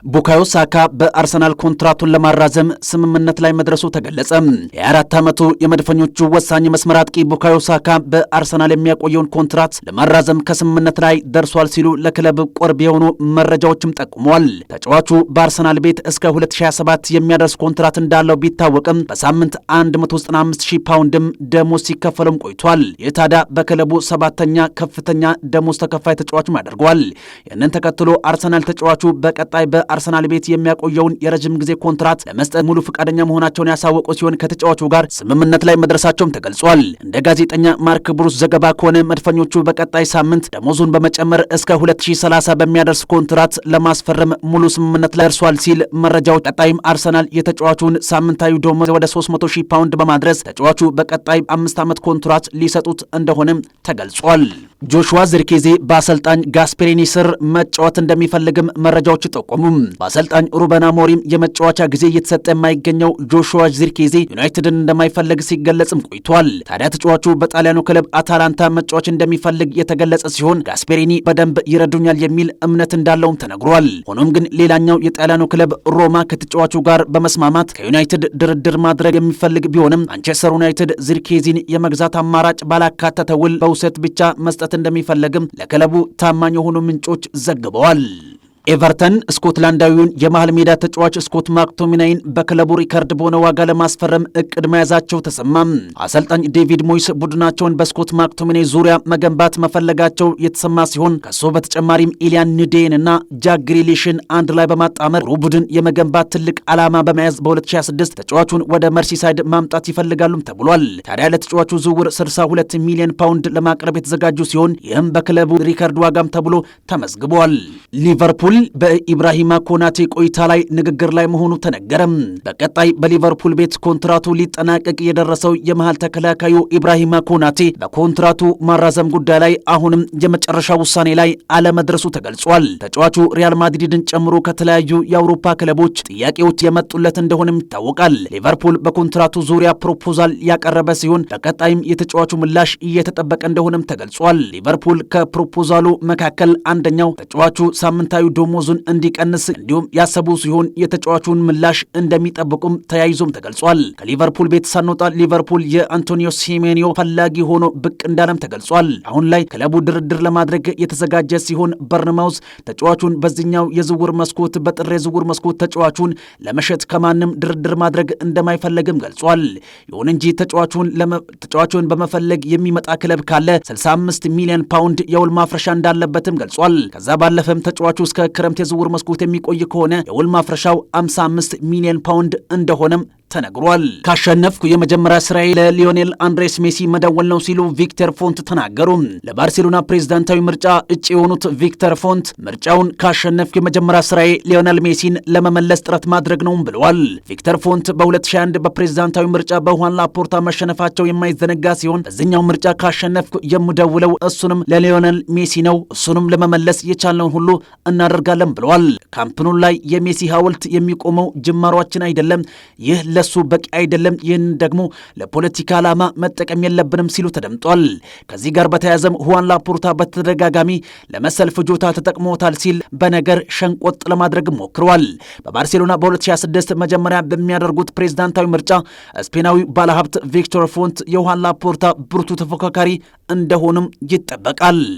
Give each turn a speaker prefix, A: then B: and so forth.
A: ቡካዮ ሳካ በአርሰናል ኮንትራቱን ለማራዘም ስምምነት ላይ መድረሱ ተገለጸ። የ24 ዓመቱ የመድፈኞቹ ወሳኝ መስመር አጥቂ ቡካዮ ሳካ በአርሰናል የሚያቆየውን ኮንትራት ለማራዘም ከስምምነት ላይ ደርሷል ሲሉ ለክለብ ቅርብ የሆኑ መረጃዎችም ጠቁመዋል። ተጫዋቹ በአርሰናል ቤት እስከ 2027 የሚያደርስ ኮንትራት እንዳለው ቢታወቅም በሳምንት 195,000 ፓውንድም ደሞዝ ሲከፈለም ቆይቷል። ይህ ታዲያ በክለቡ ሰባተኛ ከፍተኛ ደሞዝ ተከፋይ ተጫዋችም አድርጓል። ይህንን ተከትሎ አርሰናል ተጫዋቹ በቀጣይ አርሰናል ቤት የሚያቆየውን የረጅም ጊዜ ኮንትራት ለመስጠት ሙሉ ፈቃደኛ መሆናቸውን ያሳወቁ ሲሆን ከተጫዋቹ ጋር ስምምነት ላይ መድረሳቸውም ተገልጿል። እንደ ጋዜጠኛ ማርክ ብሩስ ዘገባ ከሆነ መድፈኞቹ በቀጣይ ሳምንት ደሞዙን በመጨመር እስከ 2030 በሚያደርስ ኮንትራት ለማስፈረም ሙሉ ስምምነት ላይ ደርሷል ሲል መረጃው። ቀጣይም አርሰናል የተጫዋቹን ሳምንታዊ ደሞዝ ወደ 300,000 ፓውንድ በማድረስ ተጫዋቹ በቀጣይ 5 ዓመት ኮንትራት ሊሰጡት እንደሆነም ተገልጿል። ጆሹዋ ዚርክዜ በአሰልጣኝ ጋስፔሪኒ ስር መጫወት እንደሚፈልግም መረጃዎች ጠቆሙ። በአሰልጣኝ ሩበን አሞሪም የመጫወቻ ጊዜ እየተሰጠ የማይገኘው ጆሹዋ ዚርክዜ ዩናይትድን እንደማይፈልግ ሲገለጽም ቆይቷል። ታዲያ ተጫዋቹ በጣሊያኑ ክለብ አታላንታ መጫወት እንደሚፈልግ የተገለጸ ሲሆን ጋስፔሪኒ በደንብ ይረዱኛል የሚል እምነት እንዳለውም ተነግሯል። ሆኖም ግን ሌላኛው የጣሊያኑ ክለብ ሮማ ከተጫዋቹ ጋር በመስማማት ከዩናይትድ ድርድር ማድረግ የሚፈልግ ቢሆንም ማንቸስተር ዩናይትድ ዚርክዜን የመግዛት አማራጭ ባላካተተ ውል በውሰት ብቻ መስጠት እንደሚፈልግም ለክለቡ ታማኝ የሆኑ ምንጮች ዘግበዋል። ኤቨርተን ስኮትላንዳዊውን የመሃል ሜዳ ተጫዋች ስኮት ማክቶሚናይን በክለቡ ሪከርድ በሆነ ዋጋ ለማስፈረም እቅድ መያዛቸው ተሰማም። አሰልጣኝ ዴቪድ ሞይስ ቡድናቸውን በስኮት ማክቶሚናይ ዙሪያ መገንባት መፈለጋቸው የተሰማ ሲሆን ከሱ በተጨማሪም ኢሊያን ንዴን እና ጃክ ግሪሊሽን አንድ ላይ በማጣመር ቡድን የመገንባት ትልቅ ዓላማ በመያዝ በ2026 ተጫዋቹን ወደ መርሲሳይድ ማምጣት ይፈልጋሉም ተብሏል። ታዲያ ለተጫዋቹ ዝውውር 62 ሚሊዮን ፓውንድ ለማቅረብ የተዘጋጁ ሲሆን ይህም በክለቡ ሪከርድ ዋጋም ተብሎ ተመዝግቧል። ሊቨርፑል በኢብራሂማ ኮናቴ ቆይታ ላይ ንግግር ላይ መሆኑ ተነገረም። በቀጣይ በሊቨርፑል ቤት ኮንትራቱ ሊጠናቀቅ የደረሰው የመሃል ተከላካዩ ኢብራሂማ ኮናቴ በኮንትራቱ ማራዘም ጉዳይ ላይ አሁንም የመጨረሻ ውሳኔ ላይ አለመድረሱ ተገልጿል። ተጫዋቹ ሪያል ማድሪድን ጨምሮ ከተለያዩ የአውሮፓ ክለቦች ጥያቄዎች የመጡለት እንደሆነም ይታወቃል። ሊቨርፑል በኮንትራቱ ዙሪያ ፕሮፖዛል ያቀረበ ሲሆን በቀጣይም የተጫዋቹ ምላሽ እየተጠበቀ እንደሆነም ተገልጿል። ሊቨርፑል ከፕሮፖዛሉ መካከል አንደኛው ተጫዋቹ ሳምንታዊ ደሞዙን እንዲቀንስ እንዲሁም ያሰቡ ሲሆን የተጫዋቹን ምላሽ እንደሚጠብቁም ተያይዞም ተገልጿል። ከሊቨርፑል ቤት ሳንወጣ ሊቨርፑል የአንቶኒዮ ሲሜኒዮ ፈላጊ ሆኖ ብቅ እንዳለም ተገልጿል። አሁን ላይ ክለቡ ድርድር ለማድረግ የተዘጋጀ ሲሆን በርንማውዝ ተጫዋቹን በዚህኛው የዝውውር መስኮት በጥር የዝውውር መስኮት ተጫዋቹን ለመሸጥ ከማንም ድርድር ማድረግ እንደማይፈለግም ገልጿል። ይሁን እንጂ ተጫዋቹን በመፈለግ የሚመጣ ክለብ ካለ 65 ሚሊዮን ፓውንድ የውል ማፍረሻ እንዳለበትም ገልጿል። ከዛ ባለፈም ተጫዋቹ እስከ ክረምት የዝውውር መስኮት የሚቆይ ከሆነ የውል ማፍረሻው 55 ሚሊዮን ፓውንድ እንደሆነም ተነግሯል። ካሸነፍኩ የመጀመሪያ ስራዬ ለሊዮኔል አንድሬስ ሜሲ መደወል ነው ሲሉ ቪክተር ፎንት ተናገሩ። ለባርሴሎና ፕሬዝዳንታዊ ምርጫ እጩ የሆኑት ቪክተር ፎንት ምርጫውን ካሸነፍኩ የመጀመሪያ ስራዬ ሊዮኔል ሜሲን ለመመለስ ጥረት ማድረግ ነው ብለዋል። ቪክተር ፎንት በ2001 በፕሬዝዳንታዊ ምርጫ በሁዋን ላፖርታ መሸነፋቸው የማይዘነጋ ሲሆን በዚህኛው ምርጫ ካሸነፍኩ የምደውለው እሱንም ለሊዮኔል ሜሲ ነው፣ እሱንም ለመመለስ የቻልነውን ሁሉ እናደርጋለን ብለዋል። ካምፕኑ ላይ የሜሲ ሐውልት የሚቆመው ጅማሯችን አይደለም፣ ይህ ለሱ በቂ አይደለም፣ ይህን ደግሞ ለፖለቲካ ዓላማ መጠቀም የለብንም ሲሉ ተደምጧል። ከዚህ ጋር በተያያዘም ሁዋን ላፖርታ በተደጋጋሚ ለመሰል ፍጆታ ተጠቅሞታል ሲል በነገር ሸንቆጥ ለማድረግ ሞክረዋል። በባርሴሎና በ2026 መጀመሪያ በሚያደርጉት ፕሬዝዳንታዊ ምርጫ ስፔናዊ ባለሀብት ቪክተር ፎንት የሁዋን ላፖርታ ብርቱ ተፎካካሪ እንደሆኑም ይጠበቃል።